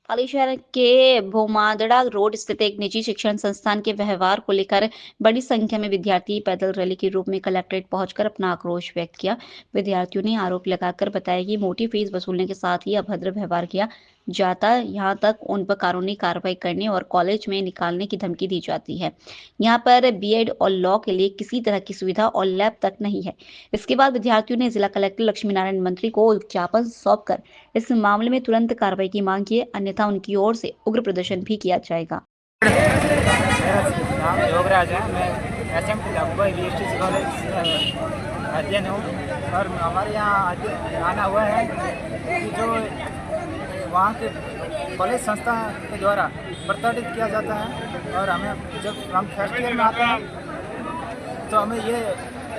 पाली शहर के भोमादड़ा रोड स्थित एक निजी शिक्षण संस्थान के व्यवहार को लेकर बड़ी संख्या में विद्यार्थी पैदल रैली के रूप में कलेक्ट्रेट पहुंचकर अपना आक्रोश व्यक्त किया। विद्यार्थियों ने आरोप लगाकर बताया कि मोटी फीस वसूलने के साथ ही अभद्र व्यवहार किया जाता, यहाँ तक उन पर कानूनी कार्रवाई करने और कॉलेज में निकालने की धमकी दी जाती है। यहाँ पर बीएड और लॉ के लिए किसी तरह की सुविधा और लैब तक नहीं है। इसके बाद विद्यार्थियों ने जिला कलेक्टर लक्ष्मी नारायण मंत्री को ज्ञापन सौंपकर इस मामले में तुरंत कार्रवाई की मांग की है, अन्यथा उनकी ओर से उग्र प्रदर्शन भी किया जाएगा। मेरा नाम योगराज है। मैं एसएमटी दाबुभाई बीएसटी कॉलेज अध्ययन हूँ और हमारे यहाँ आना हुआ है कि जो वहाँ के कॉलेज संस्था के द्वारा प्रताड़ित किया जाता है और हमें जब हम फर्स्ट ईयर में आते हैं तो हमें ये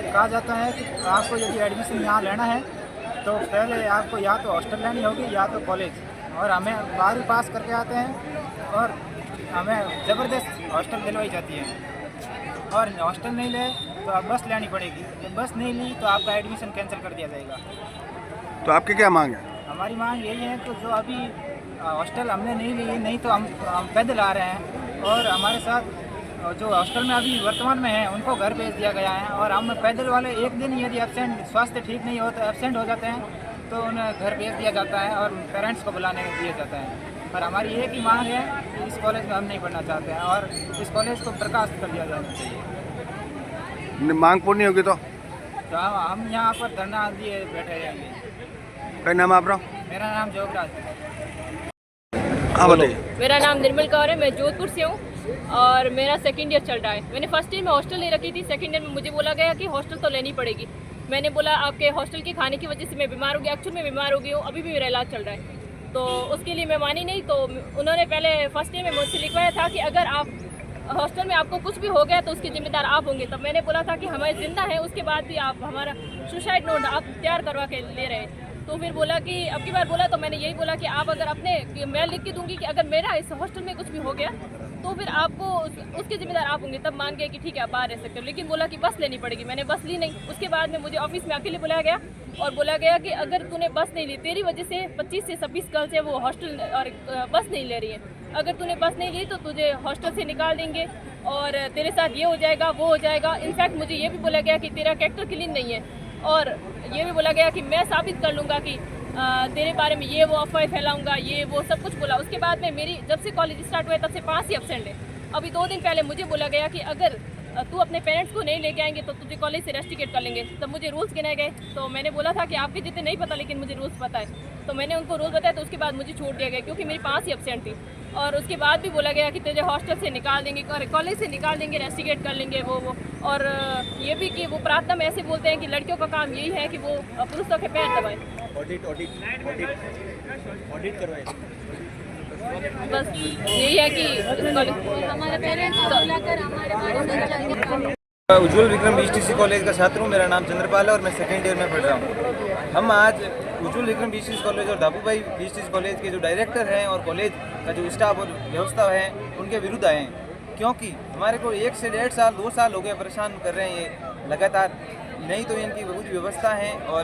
कहा जाता है कि आपको यदि एडमिशन यहाँ लेना है तो पहले आपको या तो हॉस्टल लेनी होगी या तो कॉलेज, और हमें 12वीं पास करके आते हैं और हमें ज़बरदस्त हॉस्टल दिलवाई जाती है और हॉस्टल नहीं ले तो आप बस लेनी पड़ेगी। जब बस नहीं ली तो आपका एडमिशन कैंसिल कर दिया जाएगा। तो आपकी क्या मांग है? हमारी मांग यही है कि जो अभी हॉस्टल हमने नहीं ली, नहीं तो हम पैदल आ रहे हैं और हमारे साथ जो हॉस्टल में अभी वर्तमान में है उनको घर भेज दिया गया है और हम पैदल वाले एक दिन यदि एब्सेंट, स्वास्थ्य ठीक नहीं हो तो एब्सेंट हो जाते हैं तो उन्हें घर भेज दिया जाता है और पेरेंट्स को बुलाने दिया जाता है। पर हमारी एक ही मांग है कि इस कॉलेज में हम नहीं पढ़ना चाहते हैं और इस कॉलेज को बर्खास्त कर दिया जाना चाहिए। मांग पूरी होगी तो हम यहाँ पर धरना दिए बैठे रहेंगे। क्या नाम है आपका? मेरा नाम जोगराज। हाँ बताइए। मेरा नाम निर्मल कौर है, मैं जोधपुर से हूँ और मेरा सेकंड ईयर चल रहा है। मैंने फर्स्ट ईयर में हॉस्टल ले रखी थी, सेकंड ईयर में मुझे बोला गया कि हॉस्टल तो लेनी पड़ेगी। मैंने बोला आपके हॉस्टल के खाने की वजह से मैं बीमार हो गई। एक्चुअल में बीमार हो गई हूँ, अभी भी मेरा इलाज चल रहा है, तो उसके लिए मैं मानी नहीं। तो उन्होंने पहले फर्स्ट ईयर में मुझसे लिखवाया था कि अगर आप हॉस्टल में आपको कुछ भी हो गया तो उसके जिम्मेदार आप होंगे। तब मैंने बोला था कि हमारे जिंदा है, उसके बाद भी आप हमारा सुसाइड नोट आप तैयार करवा के ले रहे हैं। तो फिर बोला कि अब की बार बोला तो मैंने यही बोला कि आप अगर अपने, मैं लिख के दूंगी कि अगर मेरा इस हॉस्टल में कुछ भी हो गया तो फिर आपको उसके जिम्मेदार आप होंगे। तब मान गया कि ठीक है आप बाहर रह सकते हो, लेकिन बोला कि बस लेनी पड़ेगी। मैंने बस ली नहीं। उसके बाद में मुझे ऑफिस में अकेले बुलाया गया और बोला गया कि अगर तूने बस नहीं ली, तेरी वजह से 25 से 26 गर्ल्स है वो हॉस्टल और बस नहीं ले रही है, अगर तूने बस नहीं ली तो तुझे हॉस्टल से निकाल देंगे और तेरे साथ ये हो जाएगा वो हो जाएगा। इनफैक्ट मुझे ये भी बोला गया कि तेरा कैरेक्टर क्लीन नहीं है और ये भी बोला गया कि मैं साबित कर लूँगा कि तेरे बारे में ये वो अफवाह फैलाऊंगा, ये वो सब कुछ बोला। उसके बाद में मेरी जब से कॉलेज स्टार्ट हुआ तब से 5 ही एब्सेंट है। अभी 2 दिन पहले मुझे बोला गया कि अगर तू अपने पेरेंट्स को नहीं लेके आएंगे तो तुझे कॉलेज से रेस्ट्रिकेट कर लेंगे। तब मुझे रूल्स गिनाए गए तो मैंने बोला था कि आपके जितने नहीं पता लेकिन मुझे रूल्स पता है, तो मैंने उनको रूल बताया। तो उसके बाद मुझे छोड़ दिया गया क्योंकि मेरी 5 ही एब्सेंट थी। और उसके बाद भी बोला गया कि तुझे हॉस्टल से निकाल देंगे, कॉलेज से निकाल देंगे, रेस्ट्रिकेट कर लेंगे वो। और ये भी कि वो प्रार्थना में ऐसे बोलते हैं कि लड़कियों का काम यही है कि वो पुरुषों के पैर दबाएं, ऑडिट करवाएं। बस यही है कि हमारे पेरेंट्स को बुलाकर हमारे बारे में। उज्ज्वल विक्रम बीएसटीसी कॉलेज का छात्र हूँ। मेरा नाम चंद्रपाल है और मैं सेकेंड ईयर में पढ़ रहा हूँ। हम आज उज्ज्वल विक्रम बीएसटीसी कॉलेज और दाबूभाई बीएसटीसी कॉलेज के जो डायरेक्टर हैं और कॉलेज का जो स्टाफ और व्यवस्था है उनके विरुद्ध आए हैं, क्योंकि हमारे को 1 से 1.5 साल 2 साल हो गए परेशान कर रहे हैं ये लगातार। नहीं तो इनकी पूरी व्यवस्था है और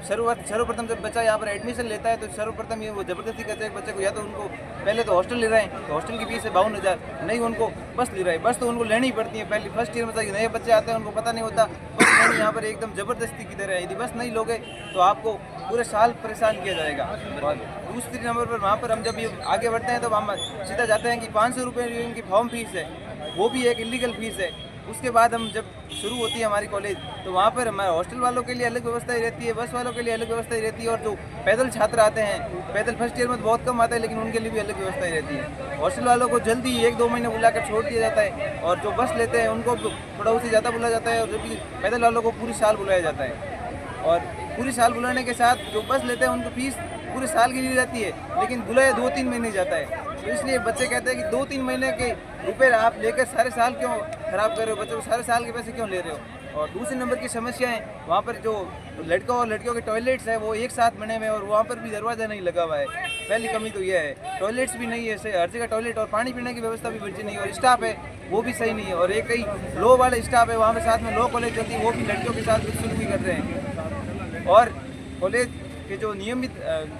सर्वप्रथम जब बच्चा यहाँ पर एडमिशन लेता है तो सर्वप्रथम ये वो ज़बरदस्ती करते हैं बच्चे को, या तो उनको पहले तो हॉस्टल ले रहे हैं तो हॉस्टल की फीस है 52,000, नहीं उनको बस ले रहे हैं। बस तो उनको लेनी ही पड़ती है। पहले फर्स्ट ईयर में तो नए बच्चे आते हैं उनको पता नहीं होता, बस नहीं, यहाँ पर एकदम ज़बरदस्ती की तरह है। यदि बस नहीं लोगे तो आपको पूरे साल परेशान किया जाएगा। और दूसरी नंबर पर वहाँ पर हम जब ये आगे बढ़ते हैं तो हम सीधा जाते हैं कि 500 रुपये इनकी फॉर्म फीस है, वो भी एक इलीगल फीस है। उसके बाद हम जब शुरू होती है हमारी कॉलेज तो वहाँ पर हमारे हॉस्टल वालों के लिए अलग व्यवस्था ही रहती है, बस वालों के लिए अलग व्यवस्था ही रहती है, और जो पैदल छात्र आते हैं, पैदल फर्स्ट ईयर में तो बहुत कम आता है लेकिन उनके लिए भी अलग व्यवस्था ही रहती है। हॉस्टल वालों को जल्दी 1-2 महीने बुलाकर छोड़ दिया जाता है और जो बस लेते हैं उनको थोड़ा उससे ज़्यादा बुलाया जाता है, और जो भी पैदल वालों को पूरी साल बुलाया जाता है। और पूरी साल बुलाने के साथ जो बस लेते हैं उनको फीस पूरे साल की दी जाती है, लेकिन बुलाया 2-3 महीने जाता है। तो इसलिए बच्चे कहते हैं कि 2-3 महीने के रुपये आप लेकर सारे साल क्यों ख़राब कर रहे हो, बच्चों को सारे साल के पैसे क्यों ले रहे हो। और दूसरे नंबर की समस्या है वहाँ पर जो लड़कों और लड़कियों के टॉयलेट्स है वो एक साथ बने हुए हैं और वहाँ पर भी दरवाज़ा नहीं लगा हुआ है। पहली कमी तो यह है, टॉयलेट्स भी नहीं है, हर जगह टॉयलेट और पानी पीने की व्यवस्था भी बची नहीं है, और स्टाफ है वो भी सही नहीं है। और एक कई लॉ वाले स्टाफ है वहाँ पर, साथ में लॉ कॉलेज होती है वो भी लड़कियों के साथ भी शुरू भी कर रहे हैं। और कॉलेज कि जो नियमित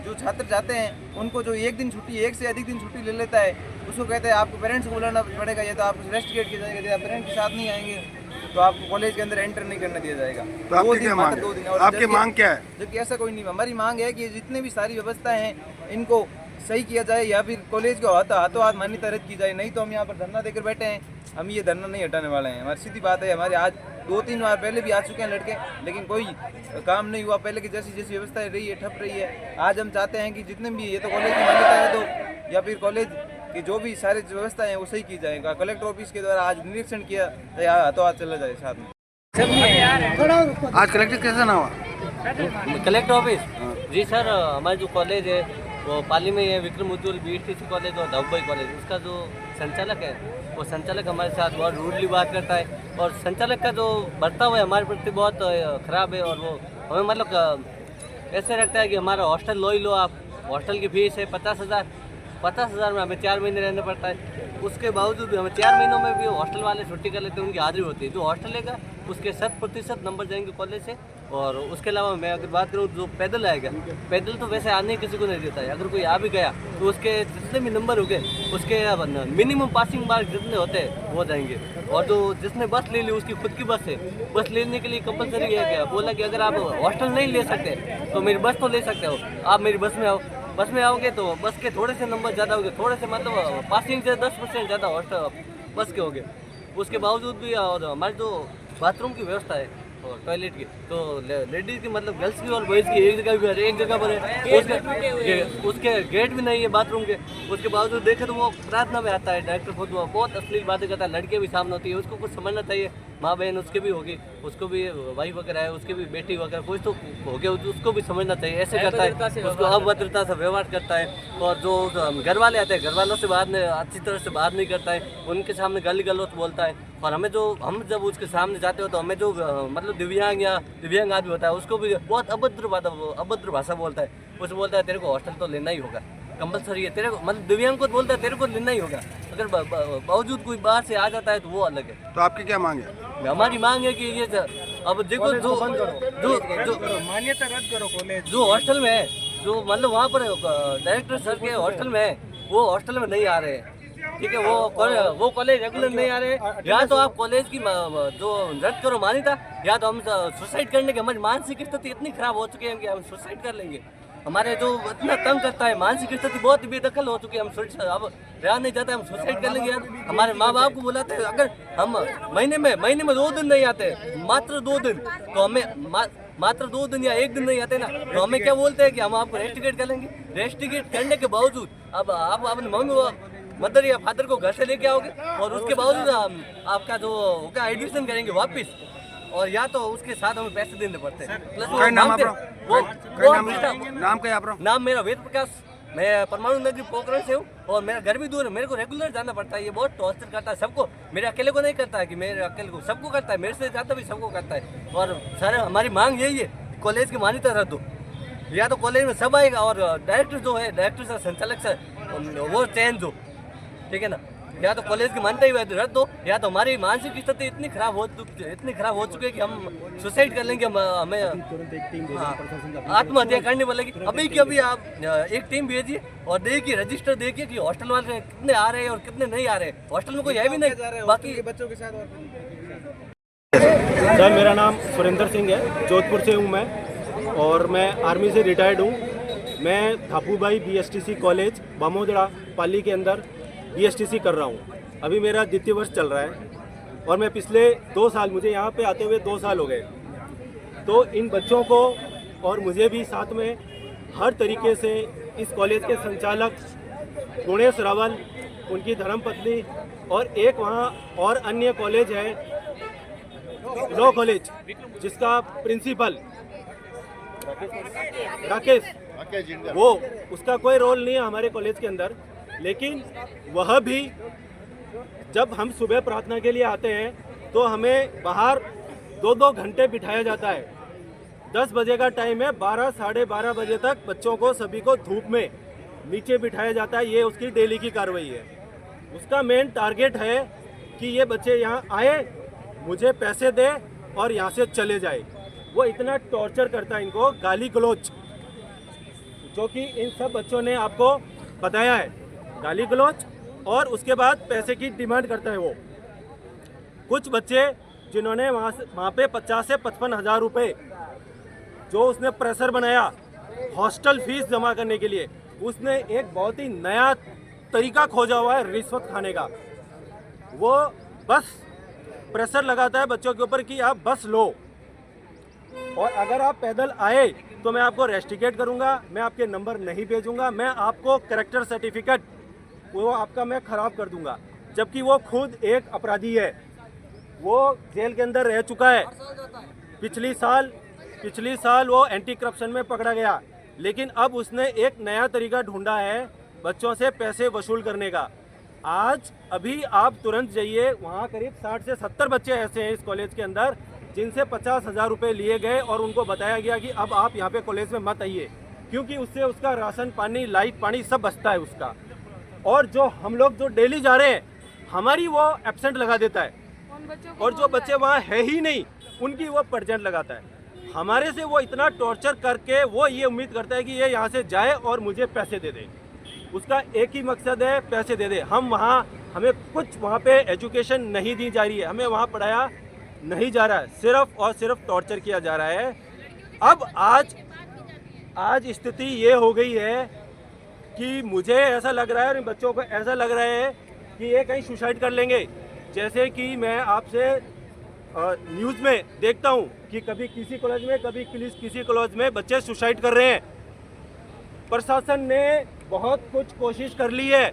जो छात्र जाते हैं उनको जो एक दिन छुट्टी, एक से अधिक दिन छुट्टी ले लेता है, उसको कहते हैं आपको पेरेंट्स को बुलाना पड़ेगा, या तो आपको रेस्ट गेट किया जाएगा, यदि आप पेरेंट्स के साथ नहीं आएंगे तो आपको कॉलेज के अंदर एंटर नहीं करने दिया जाएगा। तो आपकी क्या मांग है? आपकी मांग क्या है? जबकि ऐसा कोई नहीं, हमारी मांग है कि जितने भी सारी व्यवस्थाएं हैं इनको सही किया जाए, या फिर कॉलेज को हाथों हाथ मान्यता रद्द की जाए। नहीं तो हम यहाँ पर धरना देकर बैठे हैं, हम ये धरना नहीं हटाने वाले हैं। हमारी सीधी बात है, हमारे आज 2-3 बार पहले भी आ चुके हैं लड़के, लेकिन कोई काम नहीं हुआ। पहले की जैसी व्यवस्था रही है, ठप रही है। आज हम चाहते हैं कि जितने भी ये तो कॉलेज की मान्यता है तो, या फिर कॉलेज की जो भी सारी व्यवस्थाएं हैं वो सही की जाएगा। कलेक्टर ऑफिस के द्वारा आज निरीक्षण किया, हाथों हाथ चला जाए साथ में। आज कलेक्टर कैसा ना हुआ? कलेक्टर ऑफिस जी सर, हमारा जो कॉलेज है वो पाली में है, विक्रम उज्ज्वल BSTC कॉलेज और धाबूभाई कॉलेज। उसका जो संचालक है वो संचालक हमारे साथ बहुत रूडली बात करता है, और संचालक का जो बर्ताव है हमारे प्रति बहुत ख़राब है। और वो हमें मतलब ऐसे रखता है कि हमारा हॉस्टल लो आप, हॉस्टल की फीस है 50,000 में हमें 4 महीने रहना पड़ता है। उसके बावजूद भी हमें 4 महीनों में भी हॉस्टल वाले छुट्टी कर लेते हैं, उनकी हाजिरी होती है। जो हॉस्टल लेगा उसके 100% नंबर जाएंगे कॉलेज से। और उसके अलावा मैं अगर बात करूँ जो पैदल आएगा, पैदल तो वैसे आने किसी को नहीं देता है। अगर कोई आ भी गया तो उसके जितने भी नंबर हो गए उसके मिनिमम पासिंग मार्क जितने होते हैं वो जाएंगे। और जो जिसने बस ले ली उसकी खुद की बस है, बस लेने के लिए कंपलसरी है क्या बोला कि अगर आप हॉस्टल नहीं ले सकते तो मेरी बस तो ले सकते हो, आप मेरी बस में आओ। बस में आओगे तो बस के थोड़े से नंबर ज़्यादा होंगे, थोड़े से मतलब पासिंग से 10% ज़्यादा हॉस्टल बस के होंगे। उसके बावजूद भी और हमारी जो बाथरूम की व्यवस्था है और टॉयलेट की, तो लेडीज़ की मतलब गर्ल्स की और बॉयज़ की एक जगह भी एक जगह पर है, उसके गेट भी नहीं है बाथरूम के। उसके बावजूद देखे तो वो प्रार्थना में आता है, डायरेक्टर खुद वो बहुत अश्लील बातें करता है, लड़के भी सामने होती है। उसको कुछ समझना चाहिए, माँ बहन उसके भी होगी, उसको भी वाइफ वगैरह है, उसकी भी बेटी वगैरह कुछ तो हो गया, उसको भी समझना चाहिए। ऐसे करता है, उसको अभद्रता से व्यवहार करता है। और जो घर वाले आते हैं, घर वालों से बात अच्छी तरह से बात नहीं करता है, उनके सामने गाली गलौज बोलता है। और हम जब उसके सामने जाते हो तो हमें जो मतलब दिव्यांग आदमी होता है उसको भी बहुत अभद्र भाषा बोलता है। उसे बोलता है तेरे को हॉस्टल तो लेना ही होगा, कंपलसरी है तेरे को, मतलब दिव्यांग को बोलता है तेरे को लेना ही होगा। अगर बावजूद कोई बाहर से आ जाता है तो वो अलग है। तो आपकी क्या मांग है? हमारी मांग है कि ये अब देखो जो मान्यता रद्द करो कॉलेज जो हॉस्टल में है, जो मतलब वहाँ पर डायरेक्टर सर के हॉस्टल में है, वो हॉस्टल में नहीं आ रहे हैं, ठीक है। वो कॉलेज रेगुलर नहीं आ रहे हैं। या तो आप कॉलेज की जो रद्द करो मान्यता, या तो हम सुसाइड करने की हमारी मानसिक स्थिति इतनी खराब हो चुकी है कि हम सुसाइड कर लेंगे। हमारे जो इतना तंग करता है, मानसिक स्थिति बहुत बेदखल हो चुकी है, हम अब रहा नहीं जाता, हम सुसाइड कर लेंगे यार। हमारे माँ बाप को बुलाते हैं, अगर हम महीने में 2 दिन नहीं आते, मात्र 2 दिन, तो हमें मात्र 2 दिन या 1 दिन नहीं आते ना, तो हमें क्या बोलते हैं कि हम आपको रेस्टिकेट करेंगे। रेस्टिकेट करने के बावजूद अब आप अपने मम्मी मदर या फादर को घर से लेके आओगे, और उसके बावजूद आपका जो होगा एडमिशन करेंगे वापस, और या तो उसके साथ हमें पैसे देने पड़ते हैं। प्लस वो नाम क्या आपका? नाम मेरा वेद प्रकाश, मैं परमाणु नगरी पोखरण से हूँ, और मेरा घर भी दूर है, मेरे को रेगुलर जाना पड़ता है। ये बहुत टॉर्चर करता है सबको, मेरे अकेले को नहीं करता है कि मेरे अकेले को, सबको करता है, मेरे से ज़्यादा भी सबको करता है। और सर हमारी मांग यही है, कॉलेज की मान्यता रद्द हो, या तो कॉलेज में सब आएगा, और डायरेक्टर जो है, डायरेक्टर सर, संचालक सर, वो चेंज हो, ठीक है ना। या तो कॉलेज की मान्यता ही रद्द हो, या तो हमारी मानसिक स्थिति इतनी खराब हो चुकी है कि हम सुसाइड कर लेंगे, हमें आत्महत्या करने वाले की। अभी की अभी आप एक टीम भेजिए और देखिए, रजिस्टर देखिए कि हॉस्टल वाले कितने आ रहे हैं और कितने नहीं आ रहे हैं। हॉस्टल में कोई है भी नहीं, बाकी बच्चों के साथ। सर मेरा नाम सुरेंद्र सिंह है, जोधपुर से हूँ मैं, और मैं आर्मी से रिटायर्ड हूँ। मैं धापूभाई BSTC कॉलेज बामोदड़ा पाली के अंदर BSTC कर रहा हूँ। अभी मेरा द्वितीय वर्ष चल रहा है, और मैं पिछले 2 साल, मुझे यहाँ पे आते हुए 2 साल हो गए। तो इन बच्चों को और मुझे भी साथ में हर तरीके से इस कॉलेज के संचालक गुणेश रावल, उनकी धर्मपत्नी, और एक वहाँ और अन्य कॉलेज है लॉ कॉलेज, जिसका प्रिंसिपल राकेश, वो उसका कोई रोल नहीं है हमारे कॉलेज के अंदर। लेकिन वह भी, जब हम सुबह प्रार्थना के लिए आते हैं तो हमें बाहर 2-2 घंटे बिठाया जाता है। 10 बजे का टाइम है, 12 साढ़े 12 बजे तक बच्चों को सभी को धूप में नीचे बिठाया जाता है। ये उसकी डेली की कार्रवाई है। उसका मेन टारगेट है कि ये बच्चे यहाँ आए, मुझे पैसे दे और यहाँ से चले जाए। वो इतना टॉर्चर करता है इनको, गाली गलौज जो कि इन सब बच्चों ने आपको बताया है, गाली गलौज और उसके बाद पैसे की डिमांड करता है वो। कुछ बच्चे जिन्होंने वहाँ पे 50 से 55 हज़ार रुपये जो उसने प्रेशर बनाया हॉस्टल फीस जमा करने के लिए, उसने एक बहुत ही नया तरीका खोजा हुआ है रिश्वत खाने का। वो बस प्रेशर लगाता है बच्चों के ऊपर कि आप बस लो, और अगर आप पैदल आए तो मैं आपको रेस्ट्रिकेट करूंगा, मैं आपके नंबर नहीं भेजूंगा, मैं आपको कैरेक्टर सर्टिफिकेट वो आपका मैं ख़राब कर दूंगा। जबकि वो खुद एक अपराधी है, वो जेल के अंदर रह चुका है। पिछली साल वो एंटी करप्शन में पकड़ा गया, लेकिन अब उसने एक नया तरीका ढूंढा है बच्चों से पैसे वसूल करने का। आज अभी आप तुरंत जाइए, वहाँ करीब 60 से 70 बच्चे ऐसे हैं इस कॉलेज के अंदर जिनसे 50 हज़ार रुपये लिए गए और उनको बताया गया कि अब आप यहाँ पे कॉलेज में मत आइए, क्योंकि उससे उसका राशन पानी, लाइट पानी सब बचता है उसका। और जो हम लोग जो डेली जा रहे हैं, हमारी वो एब्सेंट लगा देता है, और जो बच्चे वहाँ है ही नहीं उनकी वो परसेंट लगाता है। हमारे से वो इतना टॉर्चर करके वो ये उम्मीद करता है कि ये यहाँ से जाए और मुझे पैसे दे दे। उसका एक ही मकसद है, पैसे दे दे। हमें कुछ वहाँ पे एजुकेशन नहीं दी जा रही है, हमें वहाँ पढ़ाया नहीं जा रहा है, सिर्फ और सिर्फ टॉर्चर किया जा रहा है। अब आज स्थिति ये हो गई है कि मुझे ऐसा लग रहा है और इन बच्चों को ऐसा लग रहा है कि ये कहीं सुसाइड कर लेंगे। जैसे कि मैं आपसे न्यूज़ में देखता हूँ कि कभी किसी कॉलेज में, कभी किसी कॉलेज में बच्चे सुसाइड कर रहे हैं। प्रशासन ने बहुत कुछ कोशिश कर ली है,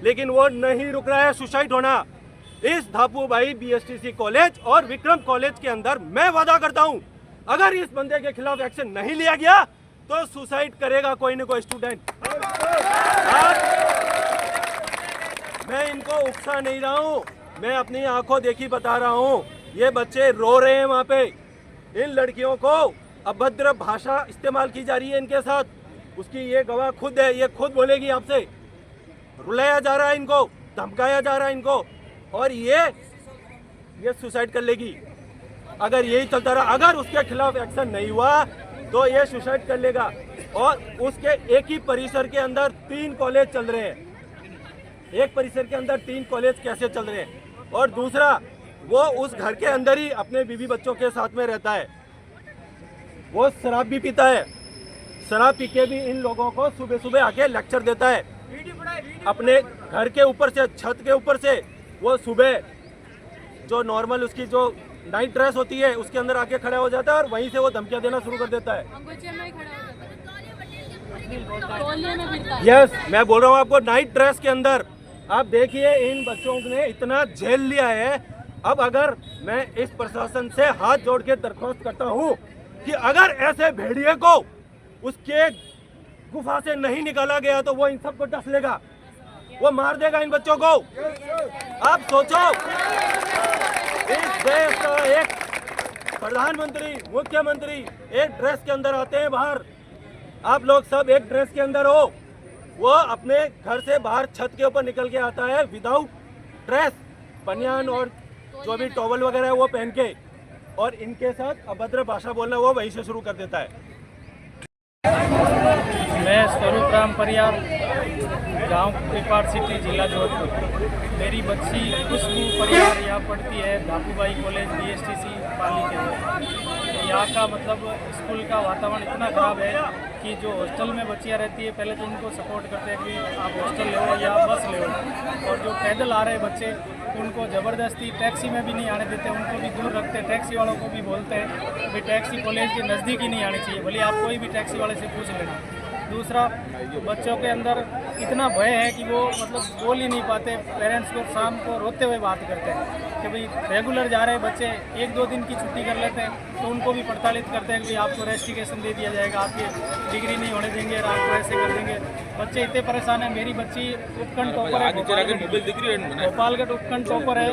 लेकिन वो नहीं रुक रहा है सुसाइड होना। इस धापू भाई बीएसटीसी कॉलेज और विक्रम कॉलेज के अंदर मैं वादा करता हूं, अगर इस बंदे के खिलाफ एक्शन नहीं लिया गया तो सुसाइड करेगा कोई न कोई स्टूडेंट। मैं इनको उकसा नहीं रहा हूं, मैं अपनी आंखों देखी बता रहा हूं। ये बच्चे रो रहे हैं वहां पे, इन लड़कियों को अभद्र भाषा इस्तेमाल की जा रही है इनके साथ। उसकी ये गवाह खुद है, ये खुद बोलेगी आपसे। रुलाया जा रहा है इनको, धमकाया जा रहा है इनको, और ये सुसाइड कर लेगी। अगर यही चलता रहा, अगर उसके खिलाफ एक्शन नहीं हुआ तो ये सुसाइड कर लेगा। और उसके एक ही परिसर के अंदर 3 कॉलेज चल रहे हैं। एक परिसर के अंदर 3 कॉलेज कैसे चल रहे हैं? और दूसरा, वो उस घर के अंदर ही अपने बीवी बच्चों के साथ में रहता है। वो शराब भी पीता है, शराब पी के भी इन लोगों को सुबह सुबह आके लेक्चर देता है। अपने घर के ऊपर से, छत के ऊपर से वो सुबह जो नॉर्मल उसकी जो नाइट ड्रेस होती है उसके अंदर आके खड़ा हो जाता है और वहीं से वो धमकियां देना शुरू कर देता है। यस, मैं बोल रहा हूँ आपको, नाइट ड्रेस के अंदर। आप देखिए इन बच्चों ने इतना झेल लिया है। अब अगर मैं इस प्रशासन से हाथ जोड़ के दरख्वास्त करता हूँ कि अगर ऐसे भेड़िए को उसके गुफा से नहीं निकाला गया तो वो इन सबको डस लेगा, वो मार देगा इन बच्चों को। आप सोचो, इस देश का एक प्रधानमंत्री, मुख्यमंत्री एक ड्रेस के अंदर आते हैं बाहर, आप लोग सब एक ड्रेस के अंदर हो, वो अपने घर से बाहर छत के ऊपर निकल के आता है विदाउट ड्रेस, बनियान और जो भी टॉवल वगैरह है वो पहन के, और इनके साथ अभद्र भाषा बोलना वो वहीं से शुरू कर देता है। मैं स्वरूप राम परियार, गांव पेपार सिटी, जिला जोधपुर। मेरी बच्ची खुशबू परियार यहाँ पढ़ती है धापू भाई कॉलेज बीएसटीसी पाली के अंदर। यहाँ का मतलब स्कूल का वातावरण इतना ख़राब है कि जो हॉस्टल में बच्चियाँ रहती है, पहले तो उनको सपोर्ट करते हैं कि आप हॉस्टल ले या बस ले, और जो पैदल आ रहे बच्चे उनको ज़बरदस्ती टैक्सी में भी नहीं आने देते, उनको भी दूर रखते। टैक्सी वालों को भी बोलते हैं कि टैक्सी कॉलेज के नज़दीक ही नहीं आनी चाहिए, भले आप कोई भी टैक्सी वाले से पूछ लेना। दूसरा, बच्चों के अंदर इतना भय है कि वो मतलब बोल ही नहीं पाते। पेरेंट्स को शाम को रोते हुए बात करते हैं कि भाई रेगुलर जा रहे बच्चे 1-2 दिन की छुट्टी कर लेते हैं तो उनको भी प्रताड़ित करते हैं कि आपको रेस्टिकेशन दे दिया जाएगा, आपकी डिग्री नहीं होने देंगे और आपको ऐसे कर देंगे। बच्चे इतने परेशान हैं। मेरी बच्ची उपखंड टॉपर है, गोपालगढ़ उपखंड टॉपर है,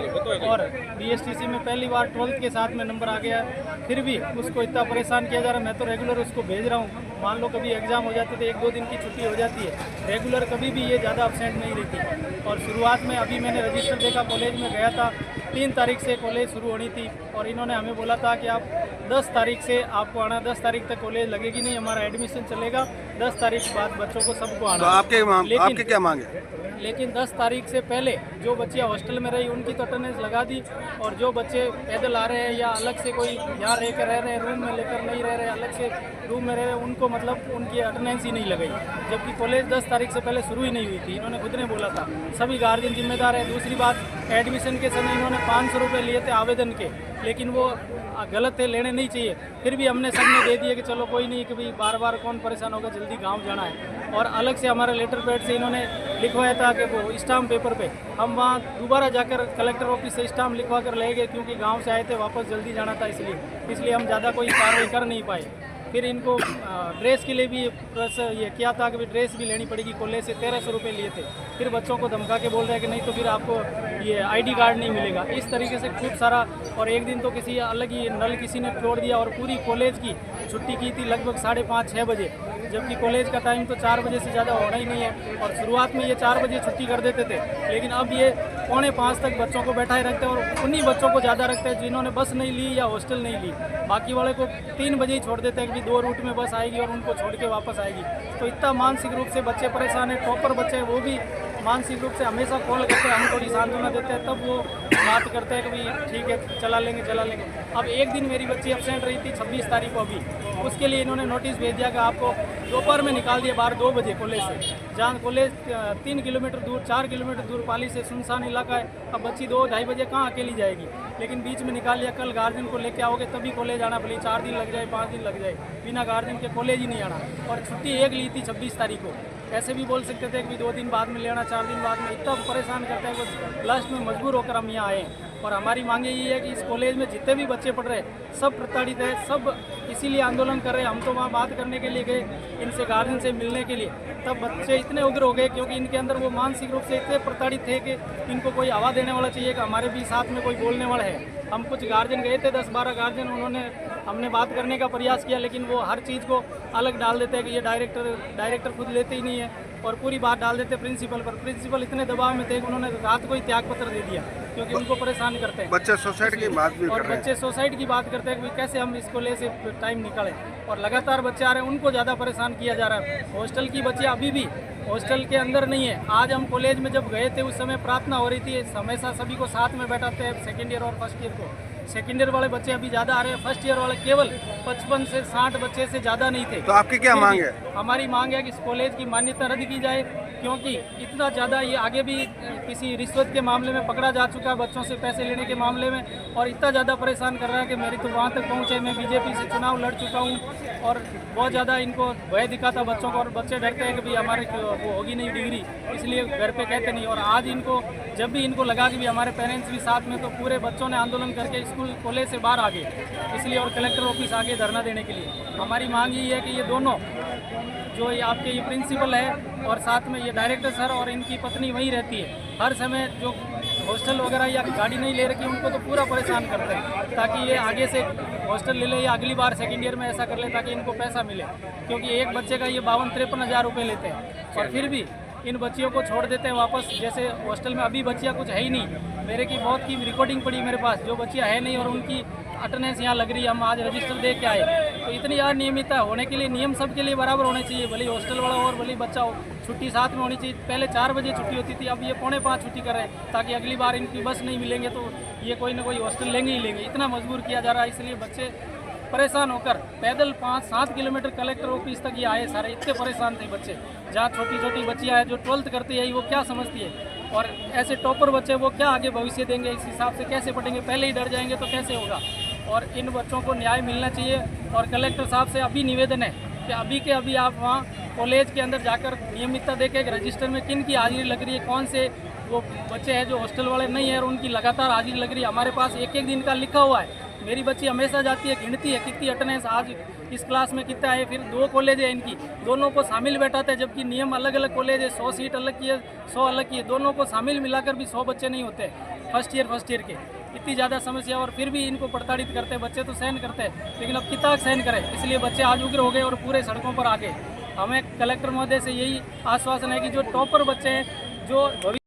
और बीएसटीसी में पहली बार 12th के साथ में नंबर आ गया, फिर भी उसको इतना परेशान किया जा रहा है। मैं तो रेगुलर उसको भेज रहा हूँ। मान लो कभी एग्ज़ाम हो जाते तो 1-2 दिन की छुट्टी हो जाती है, रेगुलर कभी भी ये ज़्यादा अब्सेंट नहीं रहती। और शुरुआत में अभी मैंने रजिस्टर देखा, कॉलेज में गया था, 3 तारीख से कॉलेज शुरू होनी थी और इन्होंने हमें बोला था कि आप 10 तारीख से आपको आना, 10 तारीख तक कॉलेज लगेगी नहीं, हमारा एडमिशन चलेगा, 10 तारीख के बाद बच्चों को सबको तो आना। आपके क्या मांग है? लेकिन 10 तारीख से पहले जो बच्चे हॉस्टल में रही उनकी तो अटेंडेंस लगा दी, और जो बच्चे पैदल आ रहे हैं या अलग से कोई यहाँ रह कर रह रहे हैं, रूम में लेकर नहीं रह रहे, अलग से रूम में रह रहे हैं, उनको मतलब उनकी अटेंडेंस ही नहीं लगाई, जबकि कॉलेज 10 तारीख से पहले शुरू ही नहीं हुई थी। इन्होंने खुद ने बोला था, सभी गार्जियन जिम्मेदार है। दूसरी बात, एडमिशन के समय इन्होंने 500 रुपये लिए थे आवेदन के, लेकिन वो गलत थे, लेने नहीं चाहिए। फिर भी हमने सबने दे दिए कि चलो कोई नहीं, कि भाई बार बार कौन परेशान होगा, जल्दी गांव जाना है। और अलग से हमारे लेटर पैड से इन्होंने लिखवाया था कि वो स्टाम्प पेपर पे, हम वहाँ दोबारा जाकर कलेक्टर ऑफिस से स्टाम्प लिखवा कर ले गए, क्योंकि गांव से आए थे, वापस जल्दी जाना था, इसलिए हम ज़्यादा कोई कार्रवाई कर नहीं पाए। फिर इनको ड्रेस के लिए भी प्लस ये किया था कि ड्रेस भी लेनी पड़ेगी, कॉलेज से 1300 रुपये लिए थे। फिर बच्चों को धमका के बोल रहे हैं कि नहीं तो फिर आपको ये आईडी कार्ड नहीं मिलेगा। इस तरीके से खूब सारा, और एक दिन तो किसी अलग ही नल किसी ने तोड़ दिया, और पूरी कॉलेज की छुट्टी की थी लगभग 5:30-6 बजे, जबकि कॉलेज का टाइम तो 4 बजे से ज़्यादा होना ही नहीं है। और शुरुआत में ये 4 बजे छुट्टी कर देते थे, लेकिन अब ये 4:45 तक बच्चों को बैठाए रखते हैं, और उन्हीं बच्चों को ज़्यादा रखते हैं जिन्होंने बस नहीं ली या हॉस्टल नहीं ली। बाकी वाले को 3 बजे ही छोड़ देते हैं कि 2 रूट में बस आएगी और उनको छोड़ के वापस आएगी। तो इतना मानसिक रूप से बच्चे परेशान हैं। टॉपर बच्चे हैं, वो भी मानसिक रूप से हमेशा कॉल करते हैं, हम थोड़ी सांत्वना देते हैं, तब वो बात करते हैं कि भाई ठीक है चला लेंगे। अब एक दिन मेरी बच्ची एब्सेंट रही थी 26 तारीख को, अभी उसके लिए इन्होंने नोटिस भेज दिया कि आपको दोपहर में निकाल दिया बाहर 2 बजे कॉलेज से, जहाँ कॉलेज 3 किलोमीटर दूर 4 किलोमीटर दूर पाली से सुनसान इलाका है। अब बच्ची 2-2:30 बजे कहाँ अकेली जाएगी, लेकिन बीच में निकाल लिया। कल गार्जियन को लेके आओगे तभी कॉलेज आना, भले 4 दिन लग जाए 5 दिन लग जाए, बिना गार्जियन के कॉलेज ही नहीं आना। और छुट्टी एक ली थी 26 तारीख को, ऐसे भी बोल सकते थे कि 2 दिन बाद में लेना, 4 दिन बाद में। इतना परेशान करते हैं कि लास्ट में मजबूर होकर हम यहाँ आए। और हमारी मांग यही है कि इस कॉलेज में जितने भी बच्चे पढ़ रहे हैं सब प्रताड़ित है, सब इसीलिए आंदोलन कर रहे हैं। हम तो वहाँ बात करने के लिए गए, इनसे गार्जियन से मिलने के लिए, तब बच्चे इतने उग्र हो गए क्योंकि इनके अंदर वो मानसिक रूप से इतने प्रताड़ित थे कि इनको कोई हवा देने वाला चाहिए, कि हमारे भी साथ में कोई बोलने वाला है। हम कुछ गार्जियन गए थे, 10-12 गार्जियन, हमने बात करने का प्रयास किया, लेकिन वो हर चीज़ को अलग डाल देते हैं कि ये डायरेक्टर खुद लेते ही नहीं है, और पूरी बात डाल देते प्रिंसिपल पर। प्रिंसिपल इतने दबाव में थे कि उन्होंने रात को ही त्याग पत्र दे दिया, क्योंकि उनको परेशान करते हैं। बच्चे सुसाइड की बात भी कर और रहे हैं। बच्चे सुसाइड की बात करते हैं कि कैसे हम इसको ले से टाइम निकालें, और लगातार बच्चे आ रहे हैं, उनको ज़्यादा परेशान किया जा रहा है। हॉस्टल की बच्चे अभी भी हॉस्टल के अंदर नहीं है। आज हम कॉलेज में जब गए थे उस समय प्रार्थना हो रही थी, हमेशा सभी को साथ में बैठाते हैं, सेकेंड ईयर और फर्स्ट ईयर को। सेकेंड ईयर वाले बच्चे अभी ज़्यादा आ रहे हैं, फर्स्ट ईयर वाले केवल 55 से 60 बच्चे से ज़्यादा नहीं थे। तो आपकी क्या मांग है? हमारी मांग है कि इस कॉलेज की मान्यता रद्द की जाए, क्योंकि इतना ज़्यादा ये आगे भी किसी रिश्वत के मामले में पकड़ा जा चुका है, बच्चों से पैसे लेने के मामले में, और इतना ज़्यादा परेशान कर रहा है कि मेरी तो वहाँ तक पहुँचे। मैं बीजेपी से चुनाव लड़ चुका हूँ, और बहुत ज़्यादा इनको भय दिखाता बच्चों को, और बच्चे डरते हैं कि भाई हमारे वो होगी नहीं डिग्री, इसलिए घर पे कहते नहीं। और आज इनको जब भी इनको लगा कि भी हमारे पेरेंट्स भी साथ में, तो पूरे बच्चों ने आंदोलन करके स्कूल कॉलेज से बाहर आ गए, इसलिए, और कलेक्टर ऑफिस आगे धरना देने के लिए। हमारी मांग यही है कि ये दोनों जो ये आपके ये प्रिंसिपल है और साथ में ये डायरेक्टर सर और इनकी पत्नी वहीं रहती है, हर समय जो हॉस्टल वगैरह या गाड़ी नहीं ले रखी उनको तो पूरा परेशान करते हैं, ताकि ये आगे से हॉस्टल ले ले या अगली बार सेकेंड ईयर में ऐसा कर ले ताकि इनको पैसा मिले। क्योंकि एक बच्चे का ये 52-53 हज़ार रुपये लेते हैं, और फिर भी इन बच्चियों को छोड़ देते हैं वापस। जैसे हॉस्टल में अभी बच्चियाँ कुछ है ही नहीं, मेरे की बहुत की रिकॉर्डिंग पड़ी मेरे पास, जो बच्चियाँ है नहीं और उनकी अटेंडेंस यहाँ लग रही है। हम आज रजिस्टर दे के आए, तो इतनी यार नियमितता होने के लिए नियम सबके लिए बराबर होने चाहिए, भले हॉस्टल वाला हो और भले बच्चा हो, छुट्टी साथ में होनी चाहिए। पहले 4 बजे छुट्टी होती थी, अब ये 4:45 छुट्टी कर रहे हैं, ताकि अगली बार इनकी बस नहीं मिलेंगे तो ये कोई ना कोई हॉस्टल लेंगे ही लेंगे। इतना मजबूर किया जा रहा है, इसलिए बच्चे परेशान होकर पैदल 5-7 किलोमीटर कलेक्टर ऑफिस तक ये आए सारे। इतने परेशान थे बच्चे, जहाँ छोटी छोटी बच्चियाँ हैं जो 12th करती है, वो क्या समझती है, और ऐसे टॉपर बच्चे वो क्या आगे भविष्य देंगे, इस हिसाब से कैसे पढ़ेंगे, पहले ही डर जाएंगे तो कैसे होगा। और इन बच्चों को न्याय मिलना चाहिए। और कलेक्टर साहब से अभी निवेदन है कि अभी के अभी आप वहाँ कॉलेज के अंदर जाकर नियमितता देखें, रजिस्टर में किन की हाजिरी लग रही है, कौन से वो बच्चे हैं जो हॉस्टल वाले नहीं है और उनकी लगातार हाजिरी लग रही है। हमारे पास 1-1 दिन का लिखा हुआ है, मेरी बच्ची हमेशा जाती है, गिनती है कितनी अटेंडेंस आज इस क्लास में कितना है। फिर 2 कॉलेज है इनकी, दोनों को शामिल बैठाते हैं, जबकि नियम अलग अलग कॉलेज है, 100 सीट अलग की है, 100 अलग की है, दोनों को शामिल मिलाकर भी 100 बच्चे नहीं होते फर्स्ट ईयर के। इतनी ज़्यादा समस्या, और फिर भी इनको प्रताड़ित करते हैं। बच्चे तो सहन करते हैं, लेकिन अब कितना सहन करें, इसलिए बच्चे आज उग्र हो गए और पूरे सड़कों पर आ गए। हमें कलेक्टर महोदय से यही आश्वासन है कि जो टॉपर बच्चे हैं, जो